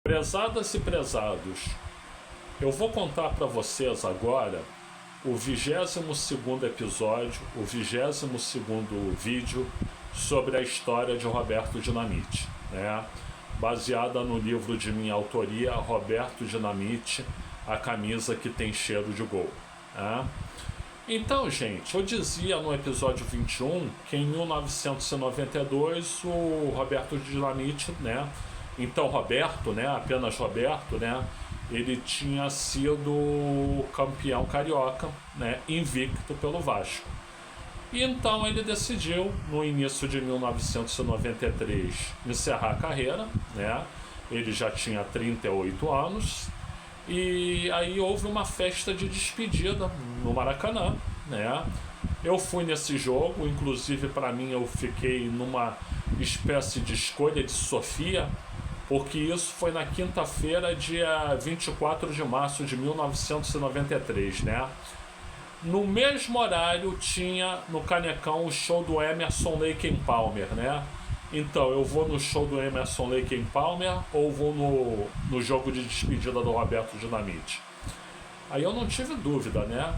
Prezadas e prezados, eu vou contar para vocês agora o 22º episódio, o 22º vídeo sobre a história de Roberto Dinamite, né? Baseada no livro de minha autoria, Roberto Dinamite, a camisa que tem cheiro de gol, né? Então, gente, eu dizia no episódio 21 que em 1992 o Roberto Dinamite, né? Então Roberto, né? Apenas Roberto, né? Ele tinha sido campeão carioca, né? Invicto pelo Vasco. E então ele decidiu, no início de 1993, encerrar a carreira, né? Ele já tinha 38 anos. E aí houve uma festa de despedida no Maracanã, né? Eu fui nesse jogo, inclusive para mim eu fiquei numa espécie de escolha de Sofia, porque isso foi na quinta-feira, dia 24 de março de 1993, né? No mesmo horário tinha no Canecão o show do Emerson Lake Palmer, né? Então, eu vou no show do Emerson Lake Palmer ou vou no jogo de despedida do Roberto Dinamite? Aí eu não tive dúvida, né?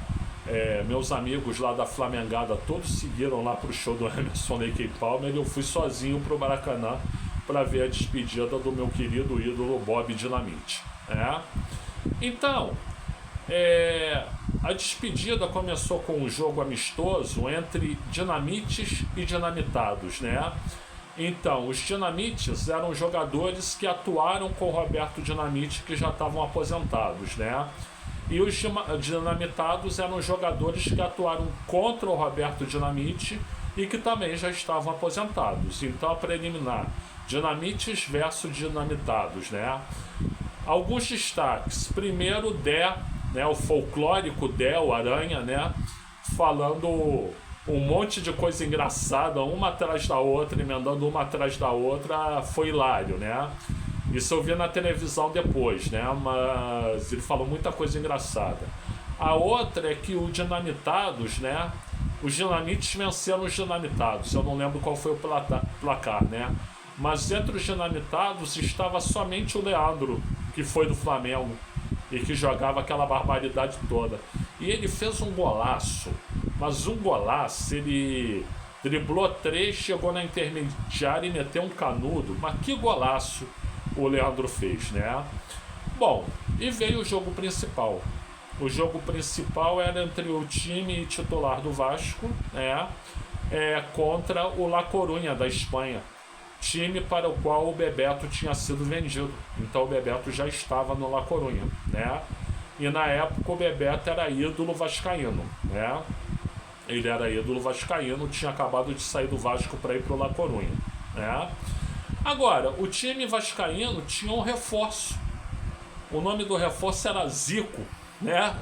Meus amigos lá da Flamengada todos seguiram lá pro show do Emerson Lake Palmer e eu fui sozinho pro Maracanã para ver a despedida do meu querido ídolo Bob Dinamite, né? Então, a despedida começou com um jogo amistoso entre dinamites e dinamitados, né? Então, os dinamites eram jogadores que atuaram com o Roberto Dinamite, que já estavam aposentados, né? E os dinamitados eram jogadores que atuaram contra o Roberto Dinamite e que também já estavam aposentados. Então, a preliminar, dinamites versus dinamitados, né? Alguns destaques. Primeiro, Dé, né? O folclórico Dé, o Aranha, né? Falando um monte de coisa engraçada, uma atrás da outra, emendando uma atrás da outra, foi hilário, né? Isso eu vi na televisão depois, né? Mas ele falou muita coisa engraçada. A outra é que os dinamitados, né? Os dinamites venceram os dinamitados. Eu não lembro qual foi o placar, né? Mas entre os dinamitados estava somente o Leandro, que foi do Flamengo e que jogava aquela barbaridade toda. E ele fez um golaço, mas um golaço, ele driblou 3, chegou na intermediária e meteu um canudo. Mas que golaço o Leandro fez, né? Bom, e veio o jogo principal. O jogo principal era entre o time titular do Vasco, né? Contra o La Coruña da Espanha, time para o qual o Bebeto tinha sido vendido. Então o Bebeto já estava no La Coruña, né? E na época o Bebeto era ídolo vascaíno, né? Ele era ídolo vascaíno, tinha acabado de sair do Vasco para ir para o La Coruña, né? Agora, o time vascaíno tinha um reforço. O nome do reforço era Zico, né?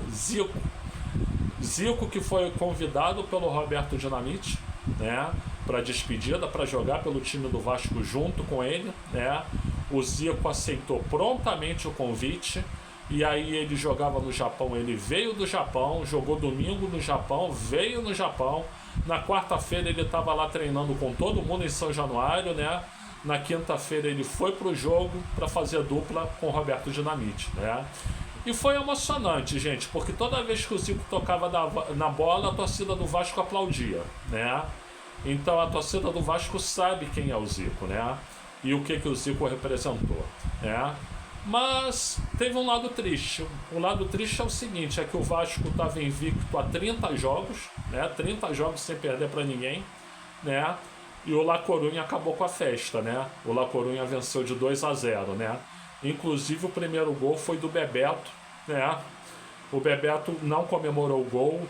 Zico que foi convidado pelo Roberto Dinamite, né? Para despedida, para jogar pelo time do Vasco junto com ele, né? O Zico aceitou prontamente o convite. E aí ele jogava no Japão, ele veio do Japão, jogou domingo no Japão, veio no Japão. Na quarta-feira ele estava lá treinando com todo mundo em São Januário, né? Na quinta-feira ele foi pro jogo para fazer dupla com o Roberto Dinamite, né? E foi emocionante, gente, porque toda vez que o Zico tocava na bola, a torcida do Vasco aplaudia, né? Então a torcida do Vasco sabe quem é o Zico, né? E o que o Zico representou, né? Mas teve um lado triste. O lado triste é o seguinte, é que o Vasco estava invicto a 30 jogos, né? 30 jogos sem perder para ninguém, né? E o La Coruña acabou com a festa, né? O La Coruña venceu de 2-0, né? Inclusive o primeiro gol foi do Bebeto, né? O Bebeto não comemorou o gol,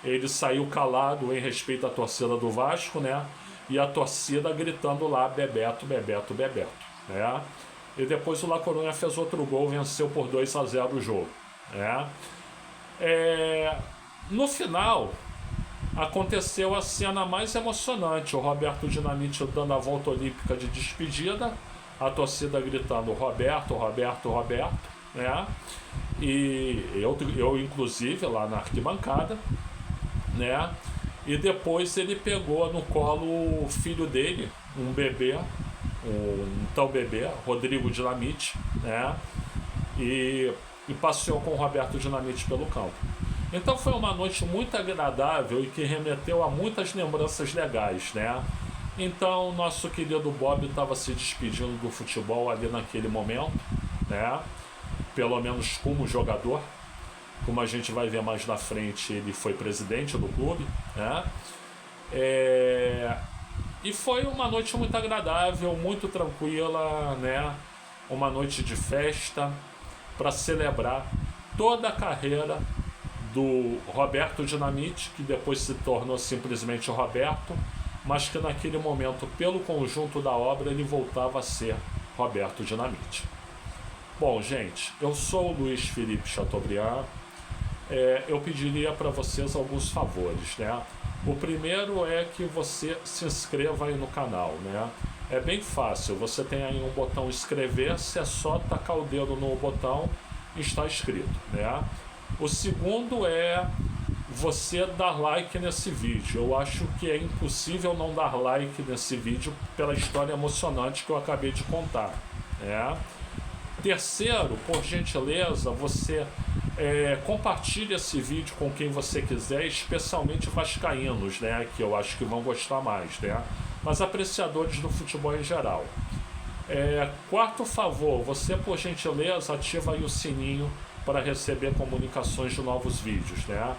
ele saiu calado em respeito à torcida do Vasco, né? E a torcida gritando lá, Bebeto, Bebeto, Bebeto, né? E depois o La Coruña fez outro gol, venceu por 2-0 o jogo, né? No final, aconteceu a cena mais emocionante, o Roberto Dinamite dando a volta olímpica de despedida, a torcida gritando Roberto, Roberto, Roberto, né? E eu inclusive lá na arquibancada, né? E depois ele pegou no colo o filho dele, um bebê, então bebê, Rodrigo Dinamite, né? E passeou com o Roberto Dinamite pelo campo. Então foi uma noite muito agradável e que remeteu a muitas lembranças legais, né? Então nosso querido Bob estava se despedindo do futebol ali naquele momento, né? Pelo menos como jogador. Como a gente vai ver mais na frente, ele foi presidente do clube, né? E foi uma noite muito agradável, muito tranquila, né? Uma noite de festa para celebrar toda a carreira do Roberto Dinamite, que depois se tornou simplesmente Roberto, mas que naquele momento, pelo conjunto da obra, ele voltava a ser Roberto Dinamite. Bom, gente, eu sou o Luiz Felipe Chateaubriand. Eu pediria para vocês alguns favores, né? O primeiro é que você se inscreva aí no canal, né? É bem fácil, você tem aí um botão inscrever-se, é só tacar o dedo no botão e está inscrito, né? O segundo é você dar like nesse vídeo. Eu acho que é impossível não dar like nesse vídeo pela história emocionante que eu acabei de contar, né? Terceiro, por gentileza, você compartilhe esse vídeo com quem você quiser, especialmente vascaínos, né, que eu acho que vão gostar mais, né, mas apreciadores do futebol em geral. Quarto favor, você, por gentileza, ativa aí o sininho para receber comunicações de novos vídeos, né.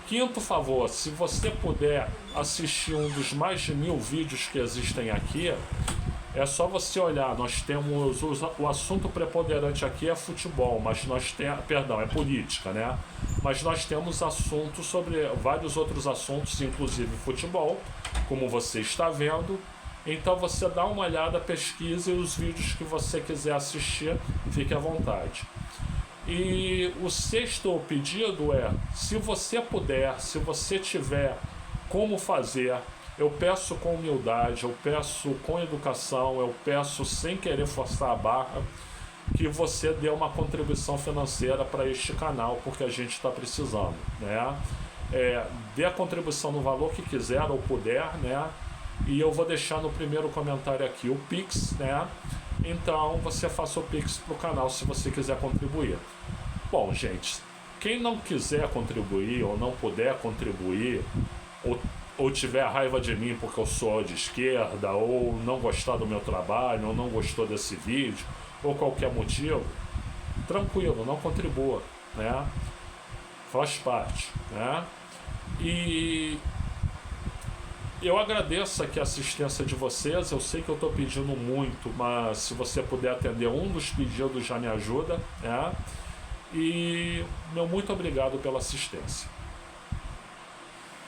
Quinto favor, se você puder assistir um dos mais de 1000 vídeos que existem aqui, é só você olhar. Nós temos o assunto preponderante aqui é futebol, mas nós temos, perdão, é política, né? Mas nós temos assuntos sobre vários outros assuntos, inclusive futebol, como você está vendo. Então você dá uma olhada, pesquise os vídeos que você quiser assistir, fique à vontade. E o sexto pedido é, se você puder, se você tiver como fazer, eu peço com humildade, eu peço com educação, eu peço sem querer forçar a barra, que você dê uma contribuição financeira para este canal, porque a gente está precisando, né? Dê a contribuição no valor que quiser ou puder, né? E eu vou deixar no primeiro comentário aqui o Pix, né? Então você faça o Pix para o canal se você quiser contribuir. Bom, gente, quem não quiser contribuir ou não puder contribuir, ou tiver raiva de mim porque eu sou de esquerda, ou não gostar do meu trabalho, ou não gostou desse vídeo, ou qualquer motivo, tranquilo, não contribua, né? Faz parte, né? E eu agradeço aqui a assistência de vocês. Eu sei que eu estou pedindo muito, mas se você puder atender um dos pedidos já me ajuda, né? E meu muito obrigado pela assistência.